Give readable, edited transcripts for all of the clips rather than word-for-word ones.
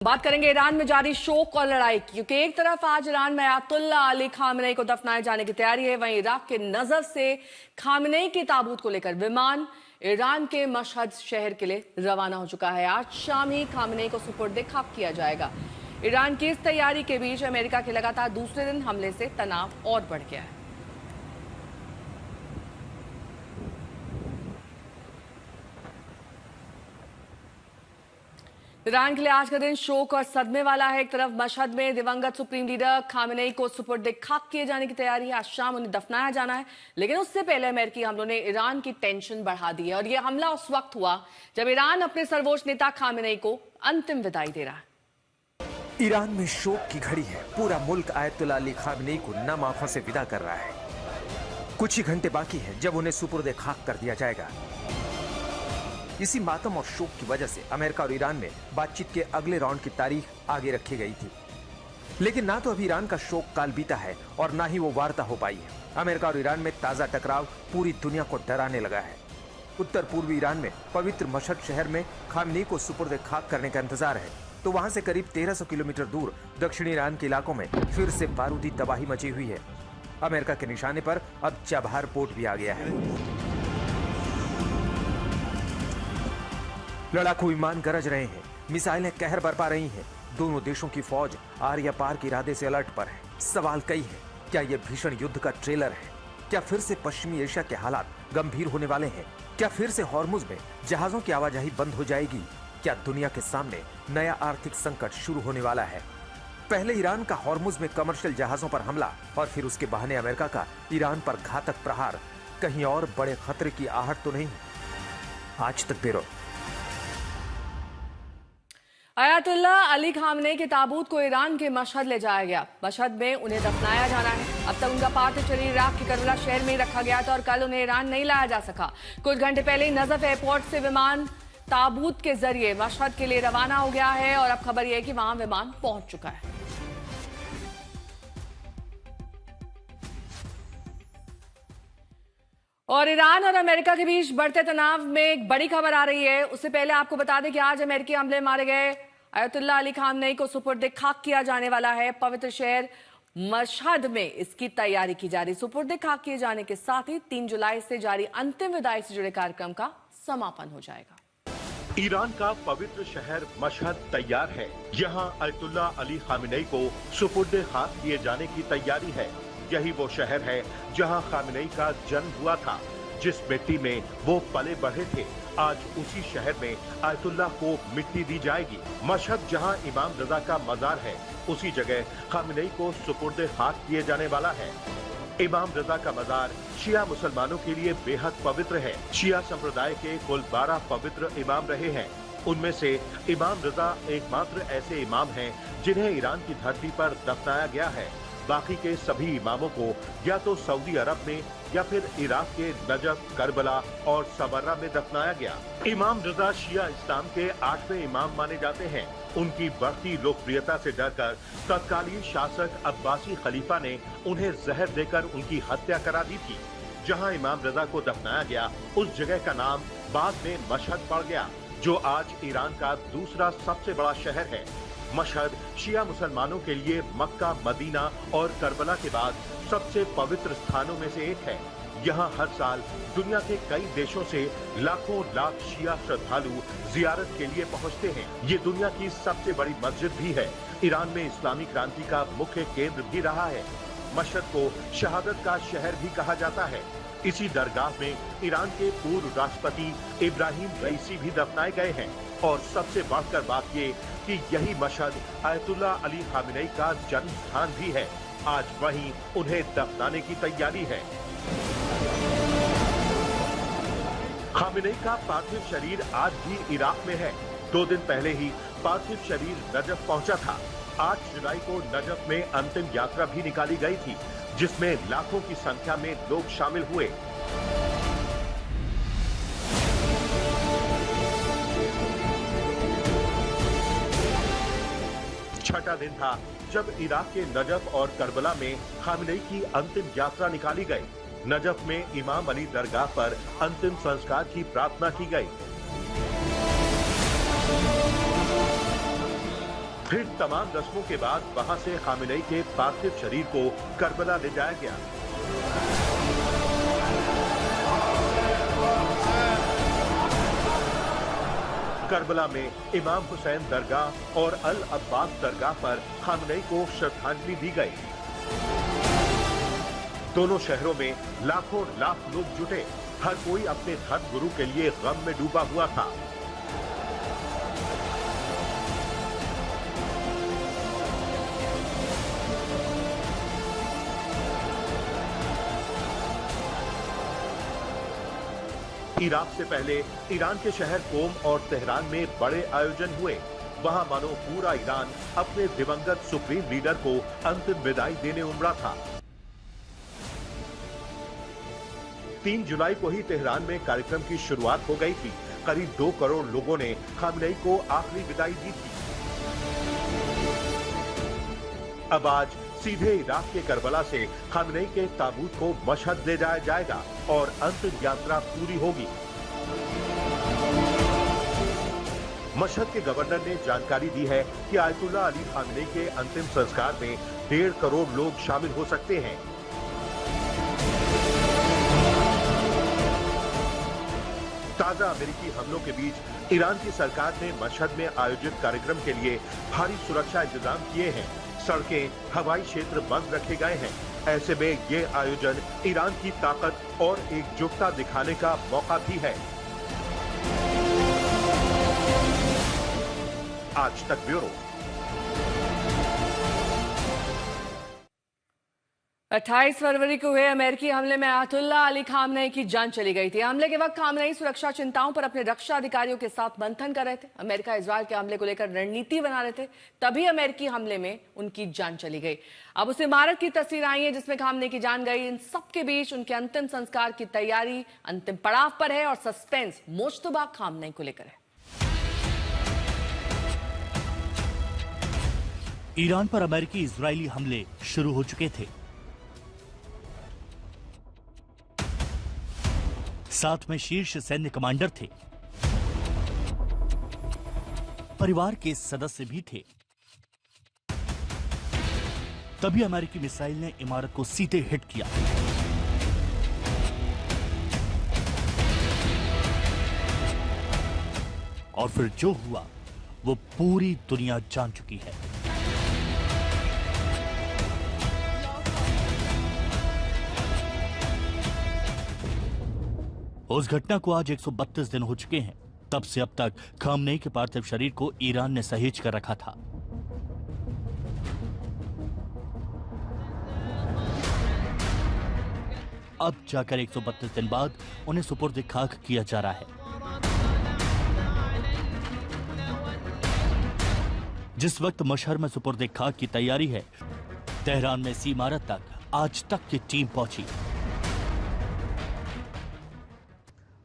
बात करेंगे ईरान में जारी शोक और लड़ाई की, क्योंकि एक तरफ आज ईरान में अयातुल्ला अली खामनेई को दफनाए जाने की तैयारी है, वहीं इराक के नजफ से खामनेई के ताबूत को लेकर विमान ईरान के मशहद शहर के लिए रवाना हो चुका है। आज शाम ही खामनेई को सुपुर्द खाक किया जाएगा। ईरान की इस तैयारी के बीच अमेरिका के लगातार दूसरे दिन हमले से तनाव और बढ़ गया है। ईरान के लिए आज का दिन शोक और सदमे वाला है। एक तरफ मशहद में दिवंगत सुप्रीम लीडर खामनेई को सुपुर्द खाक किए जाने की तैयारी है। आज शाम उन्हें दफनाया जाना है, लेकिन उससे पहले अमेरिकी हमलों ने ईरान की टेंशन बढ़ा दी है। और यह हमला उस वक्त हुआ जब ईरान अपने सर्वोच्च नेता खामनेई को अंतिम विदाई दे रहा है। ईरान में शोक की घड़ी है। पूरा मुल्क अयातुल्ला अली खामनेई को नम आंखों से विदा कर रहा है। कुछ ही घंटे बाकी है जब उन्हें सुपुर्द खाक कर दिया जाएगा। इसी मातम और शोक की वजह से अमेरिका और ईरान में बातचीत के अगले राउंड की तारीख आगे रखी गई थी, लेकिन ना तो अभी ईरान का शोक काल बीता है और ना ही वो वार्ता हो पाई है। अमेरिका और ईरान में ताजा टकराव पूरी दुनिया को डराने लगा है। उत्तर पूर्वी ईरान में पवित्र मशहद शहर में खामनेई को सुपुर्द खाक करने का इंतजार है, तो वहां से करीब 1300 किलोमीटर दूर दक्षिणी ईरान के इलाकों में फिर से बारूदी तबाही मची हुई है। अमेरिका के निशाने पर अब चाबहार पोर्ट भी आ गया है। लड़ाकू विमान गरज रहे हैं, मिसाइलें कहर बरपा रही हैं। दोनों देशों की फौज आर या पार के इरादे से अलर्ट पर है। सवाल कई है, क्या यह भीषण युद्ध का ट्रेलर है? क्या फिर से पश्चिमी एशिया के हालात गंभीर होने वाले हैं? क्या फिर से हॉर्मुज में जहाजों की आवाजाही बंद हो जाएगी? क्या दुनिया के सामने नया आर्थिक संकट शुरू होने वाला है? पहले ईरान का हॉर्मुज में कमर्शियल जहाजों पर हमला और फिर उसके बहाने अमेरिका का ईरान पर घातक प्रहार, कहीं और बड़े खतरे की आहट तो नहीं? आज तक ब्यूरो। अयातुल्ला अली खामनेई के ताबूत को ईरान के मशहद ले जाया गया। मशहद में उन्हें दफनाया जाना है। अब तक उनका पार्थिव शरीर इराक के करबला शहर में ही रखा गया था और कल उन्हें ईरान नहीं लाया जा सका। कुछ घंटे पहले ही नजफ एयरपोर्ट से विमान ताबूत के जरिए मशहद के लिए रवाना हो गया है और अब खबर यह है कि वहां विमान पहुंच चुका है। और ईरान और अमेरिका के बीच बढ़ते तनाव में एक बड़ी खबर आ रही है। उससे पहले आपको बता दें कि आज अमेरिकी हमले मारे गए अयातुल्ला अली खामनेई को सुपुर्द खाक किया जाने वाला है। पवित्र शहर मशहद में इसकी तैयारी की जा रही। सुपुर्द खाक किए जाने के साथ ही 3 जुलाई से जारी अंतिम विदाई से जुड़े कार्यक्रम का समापन हो जाएगा। ईरान का पवित्र शहर मशहद तैयार है। यहाँ अयातुल्ला अली खामनेई को सुपुर्द खाक किए जाने की तैयारी है। यही वो शहर है जहां खामनेई का जन्म हुआ था, जिस मिट्टी में वो पले बढ़े थे। आज उसी शहर में अयातुल्ला को मिट्टी दी जाएगी। मशहद जहां इमाम रजा का मजार है, उसी जगह खामनेई को सुपुर्द खाक किए जाने वाला है। इमाम रजा का मजार शिया मुसलमानों के लिए बेहद पवित्र है। शिया संप्रदाय के कुल 12 पवित्र इमाम रहे हैं। उनमें से इमाम रजा एकमात्र ऐसे इमाम हैं जिन्हें ईरान की धरती पर दफनाया गया है। बाकी के सभी इमामों को या तो सऊदी अरब में या फिर इराक के नजफ, करबला और सबर्रा में दफनाया गया। इमाम रजा शिया इस्लाम के 8वें इमाम माने जाते हैं। उनकी बढ़ती लोकप्रियता से डरकर तत्कालीन शासक अब्बासी खलीफा ने उन्हें जहर देकर उनकी हत्या करा दी थी। जहां इमाम रजा को दफनाया गया, उस जगह का नाम बाद में मशहद पड़ गया, जो आज ईरान का दूसरा सबसे बड़ा शहर है। मशहद शिया मुसलमानों के लिए मक्का, मदीना और करबला के बाद सबसे पवित्र स्थानों में से एक है। यहाँ हर साल दुनिया के कई देशों से लाखों लाख शिया श्रद्धालु जियारत के लिए पहुँचते हैं। ये दुनिया की सबसे बड़ी मस्जिद भी है। ईरान में इस्लामी क्रांति का मुख्य केंद्र भी रहा है। मशहद को शहादत का शहर भी कहा जाता है। इसी दरगाह में ईरान के पूर्व राष्ट्रपति इब्राहिम रईसी भी दफनाए गए हैं। और सबसे बढ़कर बात ये कि यही मशहद अयातुल्ला अली खामनेई का जन्म स्थान भी है। आज वहीं उन्हें दफनाने की तैयारी है। खामनेई का पार्थिव शरीर आज भी इराक में है। 2 दिन पहले ही पार्थिव शरीर नजफ पहुंचा था। 8 जुलाई को नजफ में अंतिम यात्रा भी निकाली गई थी, जिसमें लाखों की संख्या में लोग शामिल हुए। छठा दिन था जब इराक के नजफ और करबला में खामनेई की अंतिम यात्रा निकाली गई। नजफ में इमाम अली दरगाह पर अंतिम संस्कार की प्रार्थना की गई। फिर तमाम रस्मों के बाद वहां से खामेनेई के पार्थिव शरीर को करबला ले जाया गया। करबला में इमाम हुसैन दरगाह और अल अब्बास दरगाह पर खामेनेई को श्रद्धांजलि दी गई। दोनों शहरों में लाखों लाख लोग जुटे, हर कोई अपने धर्म गुरु के लिए गम में डूबा हुआ था। इराक से पहले ईरान के शहर कोम और तेहरान में बड़े आयोजन हुए। वहां मानो पूरा ईरान अपने दिवंगत सुप्रीम लीडर को अंतिम विदाई देने उमड़ा था। 3 जुलाई को ही तेहरान में कार्यक्रम की शुरुआत हो गई थी। करीब 2 करोड़ लोगों ने खामेनेई को आखिरी विदाई दी थी। अब आज सीधे इराक के करबला से खामेनेई के ताबूत को मशहद ले जाया जाएगा और अंतिम यात्रा पूरी होगी। मशहद के गवर्नर ने जानकारी दी है कि आयतुल्लाह अली खामेनेई के अंतिम संस्कार में 1.5 करोड़ लोग शामिल हो सकते हैं। ताजा अमेरिकी हमलों के बीच ईरान की सरकार ने मशहद में आयोजित कार्यक्रम के लिए भारी सुरक्षा इंतजाम किए हैं। सड़कें, हवाई क्षेत्र बंद रखे गए हैं। ऐसे में ये आयोजन ईरान की ताकत और एकजुटता दिखाने का मौका भी है। आज तक ब्यूरो। 28 फरवरी को हुए अमेरिकी हमले में आयतुल्लाह अली खामनेई की जान चली गई थी। हमले के वक्त खामनेई सुरक्षा चिंताओं पर अपने रक्षा अधिकारियों के साथ मंथन कर रहे थे। अमेरिका इजरायल के हमले को लेकर रणनीति बना रहे थे, तभी अमेरिकी हमले में उनकी जान चली गई। अब उस इमारत की तस्वीर आई है जिसमें खामनेई की जान गई। इन सबके बीच उनके अंतिम संस्कार की तैयारी अंतिम पड़ाव पर है और सस्पेंस मुश्तबा खामनेई को लेकर है। ईरान पर अमेरिकी इजरायली हमले शुरू हो चुके थे। साथ में शीर्ष सैन्य कमांडर थे, परिवार के सदस्य भी थे। तभी अमेरिकी मिसाइल ने इमारत को सीधे हिट किया। और फिर जो हुआ वो पूरी दुनिया जान चुकी है। उस घटना को आज 132 दिन हो चुके हैं। तब से अब तक खामनेई के पार्थिव शरीर को ईरान ने सहेज कर रखा था। अब जाकर 132 दिन बाद उन्हें सुपुर्द खाक किया जा रहा है। जिस वक्त मशहर में सुपुर्द खाक की तैयारी है, तेहरान में इसी इमारत तक आज तक की टीम पहुंची।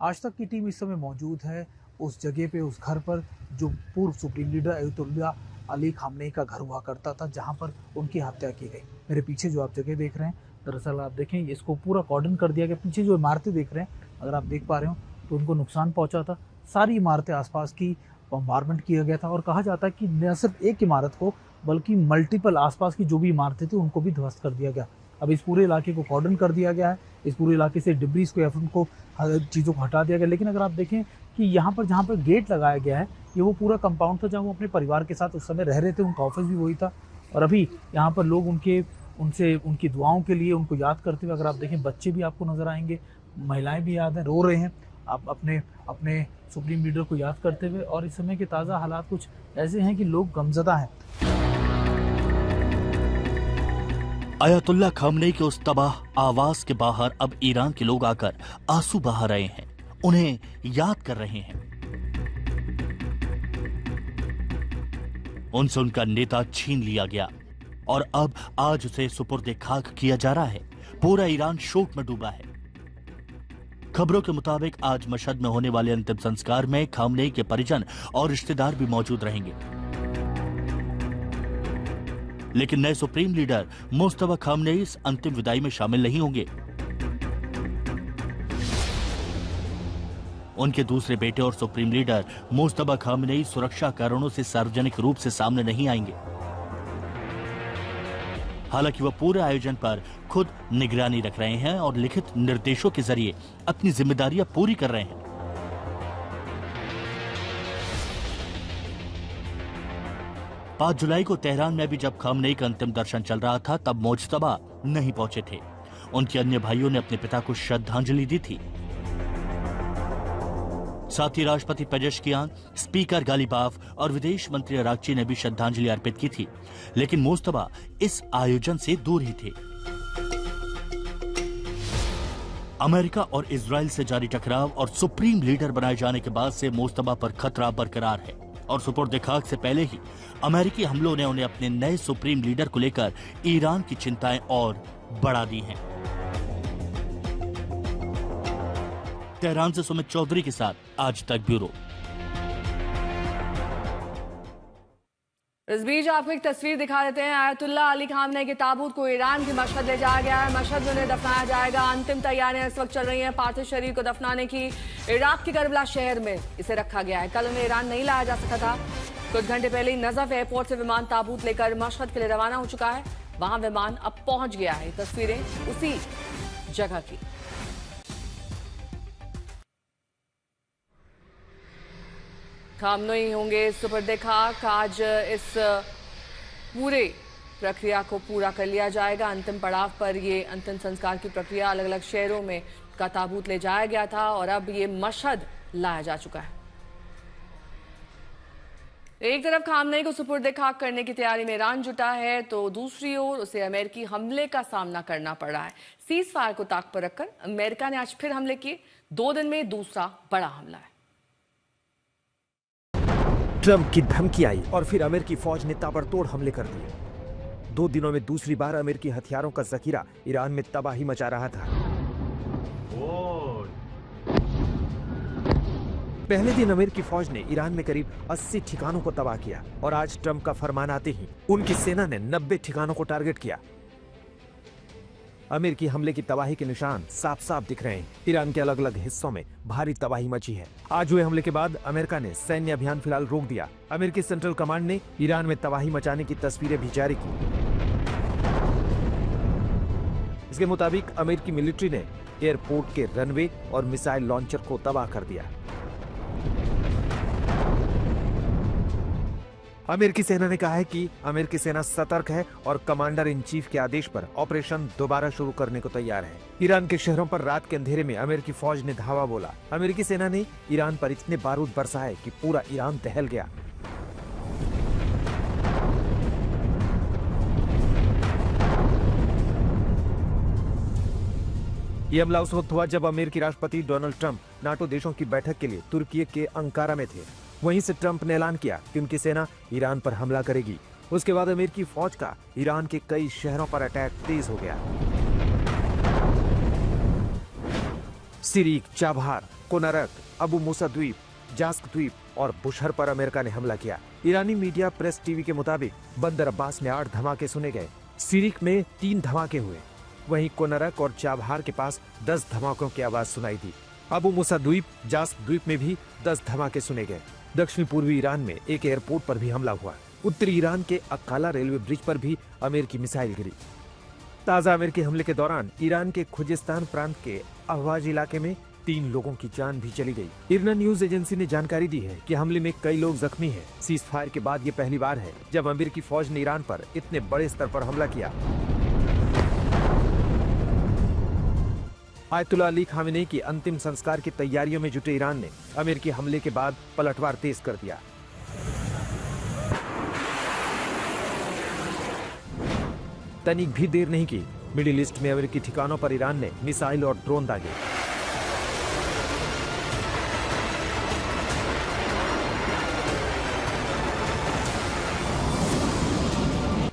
आज तक की टीम इस समय मौजूद है उस जगह पे, उस घर पर जो पूर्व supreme leader Ayatollah Ali Khamenei का घर हुआ करता था, जहां पर उनकी हत्या की गई। मेरे पीछे जो आप जगह देख रहे हैं, दरअसल आप देखें इसको पूरा कॉर्डन कर दिया गया। पीछे जो इमारतें देख रहे हैं, अगर आप देख पा रहे हो तो उनको नुकसान पहुंचा था। सारी इमारतें आसपास की बम्बारमेंट किया गया था और कहा जाता है कि न सिर्फ एक इमारत को बल्कि मल्टीपल आसपास की जो भी इमारतें थी उनको भी ध्वस्त कर दिया गया। अब इस पूरे इलाके को कॉर्डन कर दिया गया है। इस पूरे इलाके से डिब्रीज को या फिर उनको चीज़ों को हटा दिया गया। लेकिन अगर आप देखें कि यहाँ पर जहाँ पर गेट लगाया गया है, ये वो पूरा कंपाउंड था जहाँ वो अपने परिवार के साथ उस समय रह रहे थे। उनका ऑफिस भी वही था और अभी यहाँ पर लोग उनसे उनकी दुआओं के लिए उनको याद करते हुए, अगर आप देखें बच्चे भी आपको नजर आएंगे, महिलाएं भी याद हैं, रो रहे हैं आप अपने सुप्रीम लीडर को याद करते हुए। और इस समय के ताज़ा हालात कुछ ऐसे हैं कि लोग गमजदा हैं। आयतुल्लाह खामनेई के उस तबाह आवास के बाहर अब ईरान के लोग आकर आंसू बहा रहे हैं, उन्हें याद कर रहे हैं। उनसे उनका नेता छीन लिया गया और अब आज उसे सुपुर्द खाक किया जा रहा है। पूरा ईरान शोक में डूबा है। खबरों के मुताबिक आज मशहद में होने वाले अंतिम संस्कार में खामनेई के परिजन और रिश्तेदार भी मौजूद रहेंगे। लेकिन नए सुप्रीम लीडर मुस्तफा खामनेई इस अंतिम विदाई में शामिल नहीं होंगे। उनके दूसरे बेटे और सुप्रीम लीडर मुस्तबा खामनेई सुरक्षा कारणों से सार्वजनिक रूप से सामने नहीं आएंगे। हालांकि वह पूरे आयोजन पर खुद निगरानी रख रहे हैं और लिखित निर्देशों के जरिए अपनी जिम्मेदारियां पूरी कर रहे हैं। पांच जुलाई को तेहरान में भी जब खामनेई का अंतिम दर्शन चल रहा था, तब मुज्तबा नहीं पहुंचे थे। उनके अन्य भाइयों ने अपने पिता को श्रद्धांजलि दी थी। साथ ही राष्ट्रपति पेजेश्कियान, स्पीकर गालिबाफ और विदेश मंत्री अरागची ने भी श्रद्धांजलि अर्पित की थी, लेकिन मुस्तबा इस आयोजन से दूर ही थे। अमेरिका और इजराइल से जारी टकराव और सुप्रीम लीडर बनाए जाने के बाद से मुस्तबा पर खतरा बरकरार है और सुपुर्द खाक से पहले ही अमेरिकी हमलों ने उन्हें अपने नए सुप्रीम लीडर को लेकर ईरान की चिंताएं और बढ़ा दी हैं। तेहरान से सुमित चौधरी के साथ आज तक ब्यूरो। इस बीच आपको एक तस्वीर दिखा देते हैं। आयतुल्ला अली खामनेई के ताबूत को ईरान की मशहद ले जाया गया है। मशहद में उन्हें दफनाया जाएगा। अंतिम तैयारियां इस वक्त चल रही हैं पार्थिव शरीर को दफनाने की। इराक के करबला शहर में इसे रखा गया है। कल उन्हें ईरान नहीं लाया जा सका था। कुछ घंटे पहले ही नजफ एयरपोर्ट से विमान ताबूत लेकर मशहद के लिए रवाना हो चुका है। वहां विमान अब पहुंच गया है। तस्वीरें उसी जगह की। खामनेई होंगे सुपुर्द खाक। आज इस पूरे प्रक्रिया को पूरा कर लिया जाएगा। अंतिम पड़ाव पर ये अंतिम संस्कार की प्रक्रिया अलग अलग शहरों में का ताबूत ले जाया गया था और अब ये मशहद लाया जा चुका है। एक तरफ खामनेई को सुपुर्द खाक करने की तैयारी में ईरान जुटा है, तो दूसरी ओर उसे अमेरिकी हमले का सामना करना पड़ रहा है। सीज फायर को ताक पर रखकर अमेरिका ने आज फिर हमले किए। 2 दिन में दूसरा बड़ा हमला है। ट्रंप की धमकी आई और फिर अमेरिकी फौज ने ताबड़तोड़ हमले कर दिए। 2 दिनों में दूसरी बार अमेरिकी हथियारों का जखीरा ईरान में तबाही मचा रहा था। पहले दिन अमेरिकी फौज ने ईरान में करीब 80 ठिकानों को तबाह किया और आज ट्रंप का फरमान आते ही उनकी सेना ने 90 ठिकानों को टारगेट किया। अमेरिकी हमले की तबाही के निशान साफ साफ दिख रहे हैं। ईरान के अलग अलग हिस्सों में भारी तबाही मची है। आज हुए हमले के बाद अमेरिका ने सैन्य अभियान फिलहाल रोक दिया। अमेरिकी सेंट्रल कमांड ने ईरान में तबाही मचाने की तस्वीरें भी जारी की। इसके मुताबिक अमेरिकी मिलिट्री ने एयरपोर्ट के रनवे और मिसाइल लॉन्चर को तबाह कर दिया। अमेरिकी सेना ने कहा है कि अमेरिकी सेना सतर्क है और कमांडर इन चीफ के आदेश पर ऑपरेशन दोबारा शुरू करने को तैयार है। ईरान के शहरों पर रात के अंधेरे में अमेरिकी फौज ने धावा बोला। अमेरिकी सेना ने ईरान पर इतने बारूद बरसाए कि पूरा ईरान दहल गया। ये हमला उस वक्त हुआ जब अमेरिकी राष्ट्रपति डोनाल्ड ट्रंप नाटो देशों की बैठक के लिए तुर्की के अंकारा में थे। वहीं से ट्रंप ने ऐलान किया कि उनकी सेना ईरान पर हमला करेगी। उसके बाद अमेरिकी फौज का ईरान के कई शहरों पर अटैक तेज हो गया। सिरीक, चाबहार, कोनरक, अबू मूसा द्वीप, जास्क द्वीप और बुशहर पर अमेरिका ने हमला किया। ईरानी मीडिया प्रेस टीवी के मुताबिक बंदर अब्बास में 8 धमाके सुने गए। सिरीक में 3 धमाके हुए। वहीं कोनरक और चाबहार के पास 10 धमाकों की आवाज सुनाई दी। अबू मूसा द्वीप, जास्क द्वीप में भी 10 धमाके सुने गए। दक्षिण पूर्वी ईरान में एक एयरपोर्ट पर भी हमला हुआ। उत्तरी ईरान के अक्काला रेलवे ब्रिज पर भी अमेरिकी मिसाइल गिरी। ताजा अमेरिकी हमले के दौरान ईरान के खुजिस्तान प्रांत के अहवाज इलाके में 3 लोगों की जान भी चली गई। इरना न्यूज एजेंसी ने जानकारी दी है कि हमले में कई लोग जख्मी हैं। सीज फायर के बाद ये पहली बार है जब अमेरिकी फौज ने ईरान पर इतने बड़े स्तर पर हमला किया। आयतुल्ला अली खामनेई की अंतिम संस्कार की तैयारियों में जुटे ईरान ने अमेरिकी हमले के बाद पलटवार तेज कर दिया। तनिक भी देर नहीं की, मिडिल ईस्ट में अमेरिकी ठिकानों पर ईरान ने मिसाइल और ड्रोन दागे।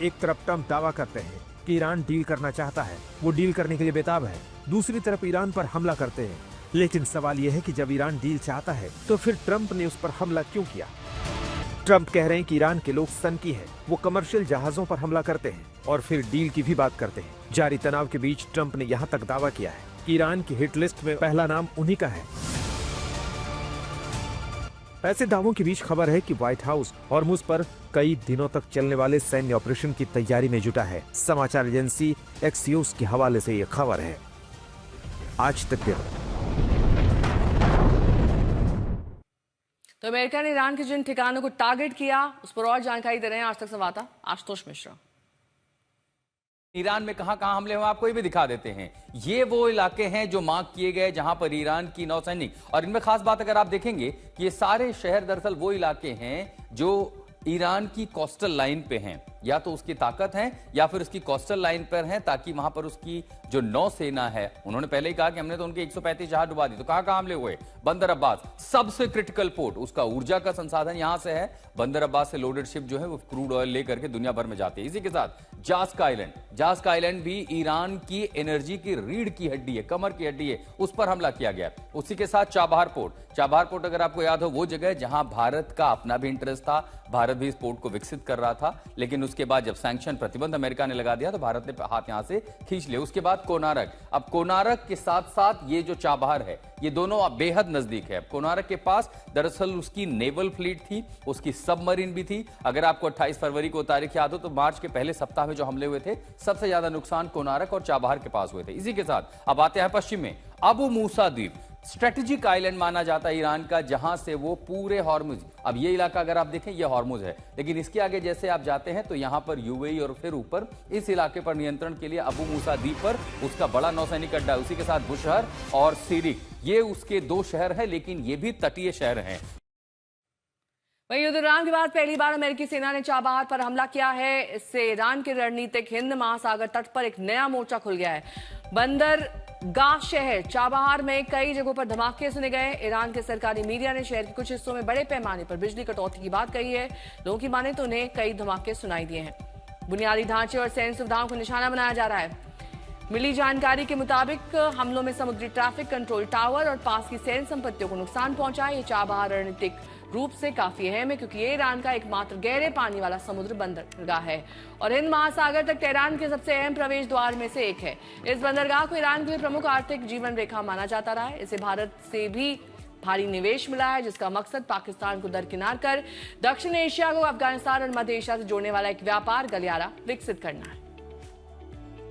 एक तरफ ट्रंप दावा करते हैं कि ईरान डील करना चाहता है, वो डील करने के लिए बेताब है। दूसरी तरफ ईरान पर हमला करते हैं। लेकिन सवाल यह है कि जब ईरान डील चाहता है तो फिर ट्रंप ने उस पर हमला क्यों किया? ट्रंप कह रहे हैं कि ईरान के लोग सनकी हैं, वो कमर्शियल जहाजों पर हमला करते हैं और फिर डील की भी बात करते हैं। जारी तनाव के बीच ट्रंप ने यहाँ तक दावा किया है कि ईरान की हिट लिस्ट में पहला नाम उन्हीं का है। ऐसे दावों के बीच खबर है कि व्हाइट हाउस हॉर्मुज पर कई दिनों तक चलने वाले सैन्य ऑपरेशन की तैयारी में जुटा है। समाचार एजेंसी एक्सियोस के हवाले से यह खबर है। आज तक ब्यूरो। तो अमेरिका ने ईरान के जिन ठिकानों को टारगेट किया उस पर और जानकारी दे रहे हैं आज तक संवाददाता आशुतोष मिश्रा। ईरान में कहां कहां हमले हुए आपको ये भी दिखा देते हैं। ये वो इलाके हैं जो मार्क किए गए जहां पर ईरान की नौसैनिक, और इनमें खास बात अगर आप देखेंगे कि ये सारे शहर दरअसल वो इलाके हैं जो ईरान की कोस्टल लाइन पे हैं, या तो उसकी ताकत है या फिर उसकी कोस्टल लाइन पर है, ताकि वहां पर उसकी जो नौसेना है, उन्होंने पहले ही कहा कि हमने तो उनके 135 जहाज डुबा दी। तो कहां कहां हमले हुए? बंदर अब्बास सबसे क्रिटिकल पोर्ट, उसका ऊर्जा का संसाधन यहां से है। बंदर अब्बास से लोडेड शिप जो है वो क्रूड ऑयल लेकर के दुनिया भर में जाती है। इसी के साथ जास्क आइलैंड भी ईरान की एनर्जी की रीढ़ की हड्डी है, कमर की हड्डी है, उस पर हमला किया गया। उसी के साथ चाबहार पोर्ट अगर आपको याद हो, वो जगह जहां भारत का अपना भी इंटरेस्ट था, भारत भी इस पोर्ट को विकसित कर रहा था, लेकिन उसके बाद जब सैंक्शन प्रतिबंध अमेरिका ने लगा दिया तो भारत ने हाथ यहां से खींच लिया। उसके बाद कोनारक, अब कोनारक के साथ साथ ये जो चाबहार है, ये दोनों बेहद नजदीक है। कोनारक के पास दरअसल उसकी नेवल फ्लीट थी, उसकी सबमरीन भी थी। अगर आपको 28 फरवरी को तारीख याद हो तो मार्च के पहले सप्ताह में जो हमले हुए थे, सबसे ज्यादा नुकसान कोनारक और चाबहार के पास हुए थे। इसी के साथ अब आते हैं पश्चिम में, अबू मूसा द्वीप स्ट्रेटेजिक आइलैंड माना जाता है ईरान का, जहां से वो पूरे हॉर्मुज, अब ये इलाका अगर आप देखें ये हॉर्मुज है, लेकिन इसके आगे जैसे आप जाते हैं तो यहां पर यूएई और फिर ऊपर इस इलाके पर नियंत्रण के लिए अबू मूसा द्वीप पर उसका बड़ा नौसैनिक अड्डा है। उसी के साथ बुशहर और सीरिक, ये उसके 2 शहर हैं, लेकिन ये भी तटीय शहर हैं। वहीं युद्ध विराम के बाद पहली बार अमेरिकी सेना ने चाबहार पर हमला किया है। इससे ईरान के रणनीतिक हिंद महासागर तट पर एक नया मोर्चा खुल गया है। बंदरगाह शहर चाबहार में कई जगहों पर धमाके सुने गए। ईरान के सरकारी मीडिया ने शहर के कुछ हिस्सों में बड़े पैमाने पर बिजली कटौती की बात कही है। लोगों की माने तो उन्हें कई धमाके सुनाई दिए हैं। बुनियादी ढांचे और सैन्य सुविधाओं को निशाना बनाया जा रहा है। मिली जानकारी के मुताबिक हमलों में समुद्री ट्रैफिक कंट्रोल टावर और पास की सैन्य संपत्तियों को नुकसान पहुंचा है। ये चाबहार रणनीतिक रूप से काफी अहम है, क्योंकि ये ईरान का एकमात्र गहरे पानी वाला समुद्र बंदरगाह है और हिंद महासागर तक तेहरान के सबसे अहम प्रवेश द्वार में से एक है। इस बंदरगाह को ईरान के लिए प्रमुख आर्थिक जीवन रेखा माना जाता रहा है। इसे भारत से भी भारी निवेश मिला है, जिसका मकसद पाकिस्तान को दरकिनार कर दक्षिण एशिया को अफगानिस्तान और मध्य एशिया से जोड़ने वाला एक व्यापार गलियारा विकसित करना है।